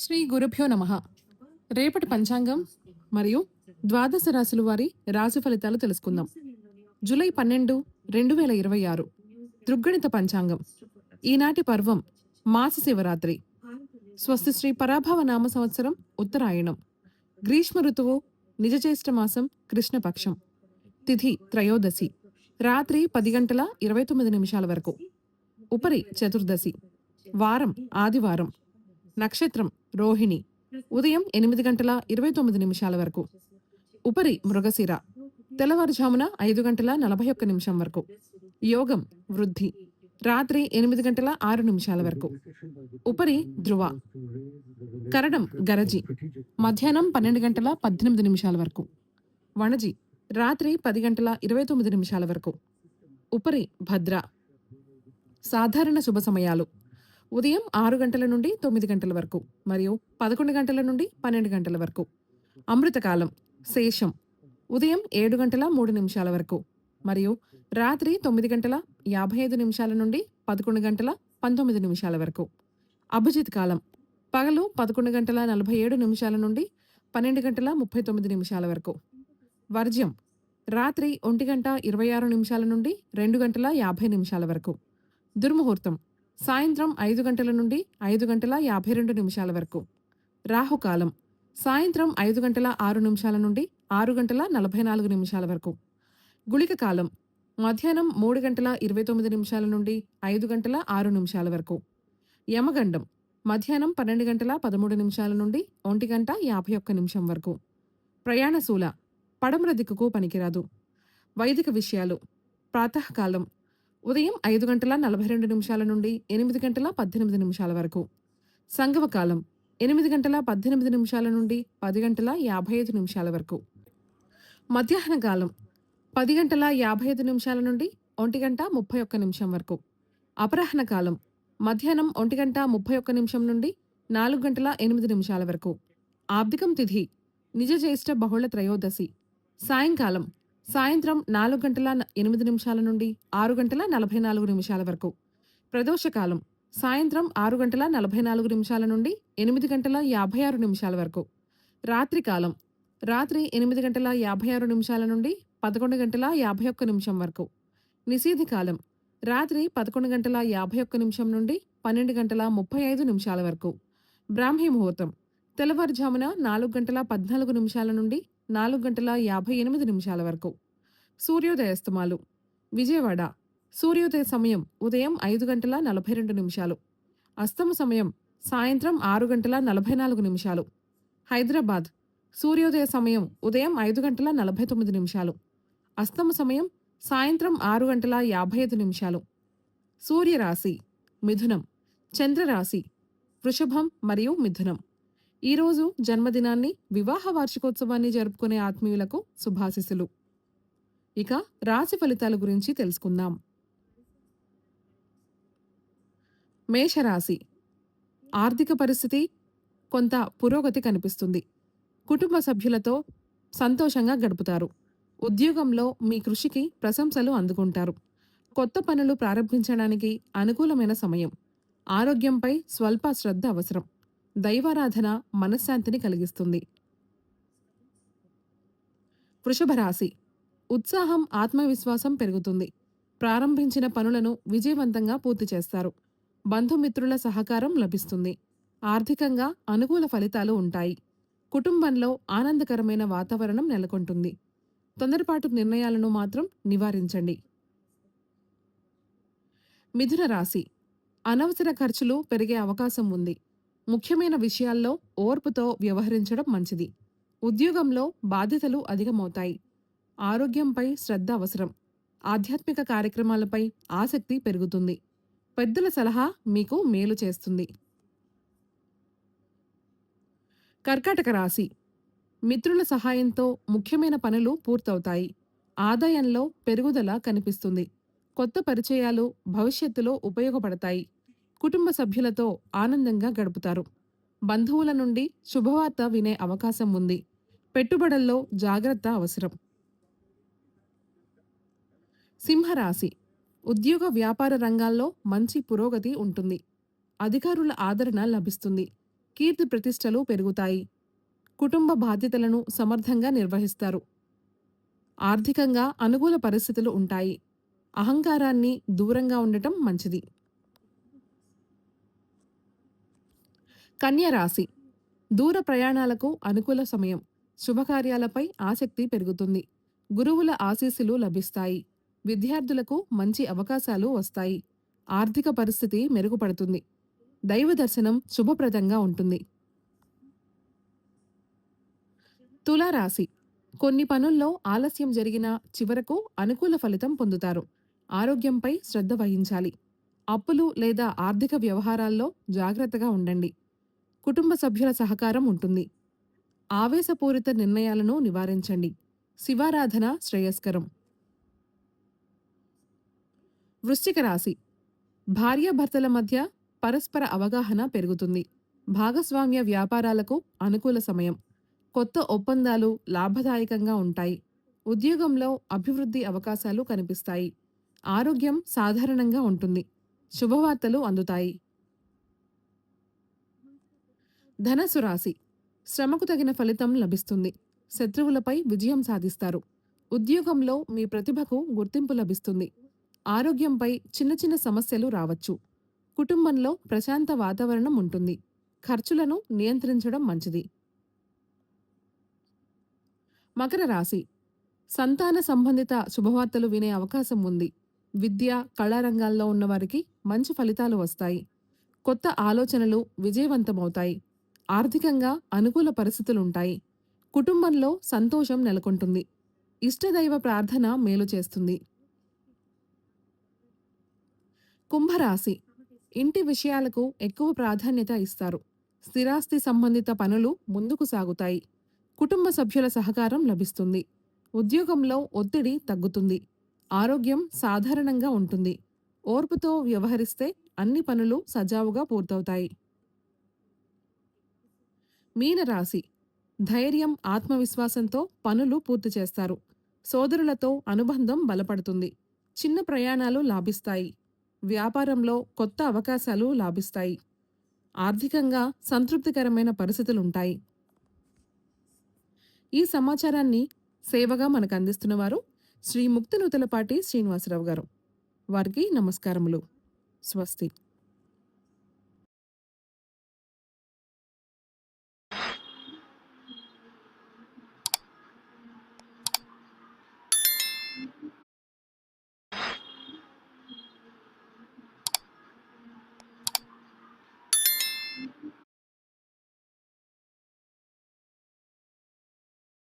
శ్రీ గురుభ్యో నమః. రేపటి పంచాంగం మరియు ద్వాదశ రాశుల వారి రాశి ఫలితాలు తెలుసుకుందాం. జూలై 12, 2026 దృగ్గణిత పంచాంగం. ఈనాటి పర్వం మాస శివరాత్రి. స్వస్తి శ్రీ పరాభవ నామ సంవత్సరం ఉత్తరాయణం. గ్రీష్మ ఋతువు నిజజ్యేష్ఠ మాసం కృష్ణపక్షం. తిథి త్రయోదశి రాత్రి 10 గంటల 29 నిమిషాల వరకు. ఉపరి చతుర్దశి. వారం ఆదివారం. నక్షత్రం రోహిణి ఉదయం 8 గంటల 29 నిమిషాల వరకు. ఉపరి మృగశిర తెల్లవారుజామున 5 గంటల 41 నిమిషం వరకు. యోగం వృద్ధి రాత్రి 8 గంటల 6 నిమిషాల వరకు. ఉపరి ధ్రువ కరణం గరజి మధ్యాహ్నం 12 గంటల 18 నిమిషాల వరకు. వణజి రాత్రి 10 గంటల 29 నిమిషాల వరకు. ఉపరి భద్ర సాధారణ శుభ సమయాలు ఉదయం 6 గంటల నుండి 9 గంటల వరకు మరియు 11 గంటల నుండి 12 గంటల వరకు. అమృతకాలం శేషం ఉదయం 7 గంటల 3 నిమిషాల వరకు మరియు రాత్రి 9 గంటల 55 నిమిషాల నుండి 11 గంటల 19 నిమిషాల వరకు. అభిజిత్ కాలం పగలు 11 గంటల 47 నిమిషాల నుండి 12 గంటల 39 నిమిషాల వరకు. వర్జ్యం రాత్రి 1 గంట 26 నిమిషాల నుండి 2 గంటల 50 నిమిషాల వరకు. దుర్ముహూర్తం సాయంత్రం 5 గంటల నుండి 5 గంటల 52 నిమిషాల వరకు. రాహుకాలం సాయంత్రం 5 గంటల 6 నిమిషాల నుండి 6 గంటల 44 నిమిషాల వరకు. గుళిక కాలం మధ్యాహ్నం 3 గంటల 29 నిమిషాల నుండి 5 గంటల 6 నిమిషాల వరకు. యమగండం మధ్యాహ్నం 12 గంటల 13 నిమిషాల నుండి 1 గంట 51 నిమిషం వరకు. ప్రయాణశూల పడమర దిక్కుకు పనికిరాదు. వైదిక విషయాలు ప్రాతకాలం ఉదయం 5 గంటల 42 నిమిషాల నుండి 8 గంటల 18 నిమిషాల వరకు. సంగమకాలం 8 గంటల 18 నిమిషాల నుండి 10 గంటల 55 నిమిషాల వరకు. మధ్యాహ్న కాలం 10 గంటల 55 నిమిషాల నుండి 1 గంట 31 నిమిషం వరకు. అపరాహ్న కాలం మధ్యాహ్నం 1 గంట 31 నిమిషం నుండి 4 గంటల 8 నిమిషాల వరకు. ఆబ్దికం తిథి నిజజ్యేష్ఠ బహుళ త్రయోదశి. సాయంకాలం సాయంత్రం 4 గంటల 8 నిమిషాల నుండి 6 గంటల 44 నిమిషాల వరకు. ప్రదోషకాలం సాయంత్రం 6 గంటల 44 నిమిషాల నుండి 8 గంటల 56 నిమిషాల వరకు. రాత్రికాలం రాత్రి 8 గంటల 56 నిమిషాల నుండి 11 గంటల 51 నిమిషం వరకు. నిషీధి కాలం రాత్రి 11 గంటల 51 నిమిషం నుండి 12 గంటల 35 నిమిషాల వరకు. బ్రాహ్మీ ముహూర్తం తెల్లవారుజామున 4 గంటల 14 నిమిషాల నుండి 4 గంటల 58 నిమిషాల వరకు. సూర్యోదయాస్తమాలు విజయవాడ సూర్యోదయ సమయం ఉదయం 5 గంటల 42 నిమిషాలు. అస్తమ సమయం సాయంత్రం 6 గంటల 44 నిమిషాలు. హైదరాబాద్ సూర్యోదయ సమయం ఉదయం 5 గంటల 49 నిమిషాలు. అస్తమ సమయం సాయంత్రం 6 గంటల 55 నిమిషాలు. సూర్యరాశి మిథునం, చంద్రరాశి వృషభం మరియు మిథునం. ఈరోజు జన్మదినాన్ని వివాహ వార్షికోత్సవాన్ని జరుపుకునే ఆత్మీయులకు శుభాశిస్సులు. ఇక రాశి ఫలితాల గురించి తెలుసుకుందాం. మేషరాశి ఆర్థిక పరిస్థితి కొంత పురోగతి కనిపిస్తుంది. కుటుంబ సభ్యులతో సంతోషంగా గడుపుతారు. ఉద్యోగంలో మీ కృషికి ప్రశంసలు అందుకుంటారు. కొత్త పనులు ప్రారంభించడానికి అనుకూలమైన సమయం. ఆరోగ్యంపై స్వల్ప శ్రద్ధ అవసరం. దైవారాధన మనశ్శాంతిని కలిగిస్తుంది. వృషభ రాశి ఉత్సాహం ఆత్మవిశ్వాసం పెరుగుతుంది. ప్రారంభించిన పనులను విజయవంతంగా పూర్తి చేస్తారు. బంధుమిత్రుల సహకారం లభిస్తుంది. ఆర్థికంగా అనుకూల ఫలితాలు ఉంటాయి. కుటుంబంలో ఆనందకరమైన వాతావరణం నెలకొంటుంది. తొందరపాటు నిర్ణయాలను మాత్రం నివారించండి. మిథున రాశి అనవసర ఖర్చులు పెరిగే అవకాశం ఉంది. ముఖ్యమైన విషయాల్లో ఓర్పుతో వ్యవహరించడం మంచిది. ఉద్యోగంలో బాధ్యతలు అధికమవుతాయి. ఆరోగ్యంపై శ్రద్ధ అవసరం. ఆధ్యాత్మిక కార్యక్రమాలపై ఆసక్తి పెరుగుతుంది. పెద్దల సలహా మీకు మేలు చేస్తుంది. కర్కాటక రాశి మిత్రుల సహాయంతో ముఖ్యమైన పనులు పూర్తవుతాయి. ఆదాయంలో పెరుగుదల కనిపిస్తుంది. కొత్త పరిచయాలు భవిష్యత్తులో ఉపయోగపడతాయి. కుటుంబ సభ్యులతో ఆనందంగా గడుపుతారు. బంధువుల నుండి శుభవార్త వినే అవకాశం ఉంది. పెట్టుబడుల్లో జాగ్రత్త అవసరం. సింహరాశి ఉద్యోగ వ్యాపార రంగాల్లో మంచి పురోగతి ఉంటుంది. అధికారుల ఆదరణ లభిస్తుంది. కీర్తి ప్రతిష్టలు పెరుగుతాయి. కుటుంబ బాధ్యతలను సమర్థంగా నిర్వహిస్తారు. ఆర్థికంగా అనుకూల పరిస్థితులు ఉంటాయి. అహంకారాన్ని దూరంగా ఉండటం మంచిది. కన్య రాశి. దూర ప్రయాణాలకు అనుకూల సమయం. శుభకార్యాలపై ఆసక్తి పెరుగుతుంది. గురువుల ఆశీస్సులు లభిస్తాయి. విద్యార్థులకు మంచి అవకాశాలు వస్తాయి. ఆర్థిక పరిస్థితి మెరుగుపడుతుంది. దైవ దర్శనం శుభప్రదంగా ఉంటుంది. తులారాశి. కొన్ని పనుల్లో ఆలస్యం జరిగినా చివరకు అనుకూల ఫలితం పొందుతారు. ఆరోగ్యంపై శ్రద్ధ వహించాలి. అప్పులు లేదా ఆర్థిక వ్యవహారాల్లో జాగ్రత్తగా ఉండండి. కుటుంబ సభ్యుల సహకారం ఉంటుంది. ఆవేశపూరిత నిర్ణయాలను నివారించండి. శివారాధన శ్రేయస్కరం. వృశ్చిక రాశి. భార్యాభర్తల మధ్య పరస్పర అవగాహన పెరుగుతుంది. భాగస్వామ్య వ్యాపారాలకు అనుకూల సమయం. కొత్త ఒప్పందాలు లాభదాయకంగా ఉంటాయి. ఉద్యోగంలో అభివృద్ధి అవకాశాలు కనిపిస్తాయి. ఆరోగ్యం సాధారణంగా ఉంటుంది. శుభవార్తలు అందుతాయి. ధనస్సు రాశి. శ్రమకు తగిన ఫలితం లభిస్తుంది. శత్రువులపై విజయం సాధిస్తారు. ఉద్యోగంలో మీ ప్రతిభకు గుర్తింపు లభిస్తుంది. ఆరోగ్యంపై చిన్న చిన్న సమస్యలు రావచ్చు. కుటుంబంలో ప్రశాంత వాతావరణం ఉంటుంది. ఖర్చులను నియంత్రించడం మంచిది. మకర రాశి. సంతాన సంబంధిత శుభవార్తలు వినే అవకాశం ఉంది. విద్య, కళారంగాల్లో ఉన్నవారికి మంచి ఫలితాలు వస్తాయి. కొత్త ఆలోచనలు విజయవంతమవుతాయి. ఆర్థికంగా అనుకూల పరిస్థితులుంటాయి. కుటుంబంలో సంతోషం నెలకొంటుంది. ఇష్టదైవ ప్రార్థన మేలు చేస్తుంది. కుంభరాశి. ఇంటి విషయాలకు ఎక్కువ ప్రాధాన్యత ఇస్తారు. స్థిరాస్తి సంబంధిత పనులు ముందుకు సాగుతాయి. కుటుంబ సభ్యుల సహకారం లభిస్తుంది. ఉద్యోగంలో ఒత్తిడి తగ్గుతుంది. ఆరోగ్యం సాధారణంగా ఉంటుంది. ఓర్పుతో వ్యవహరిస్తే అన్ని పనులు సజావుగా పూర్తవుతాయి. మీనరాశి. ధైర్యం, ఆత్మవిశ్వాసంతో పనులు పూర్తి చేస్తారు. సోదరులతో అనుబంధం బలపడుతుంది. చిన్న ప్రయాణాలు లాభిస్తాయి. వ్యాపారంలో కొత్త అవకాశాలు లాభిస్తాయి. ఆర్థికంగా సంతృప్తికరమైన పరిస్థితులుంటాయి. ఈ సమాచారాన్ని సేవగా మనకు అందిస్తున్నవారు శ్రీ ముక్తినూతలపాటి శ్రీనివాసరావు గారు. వారికి నమస్కారములు. స్వస్తి.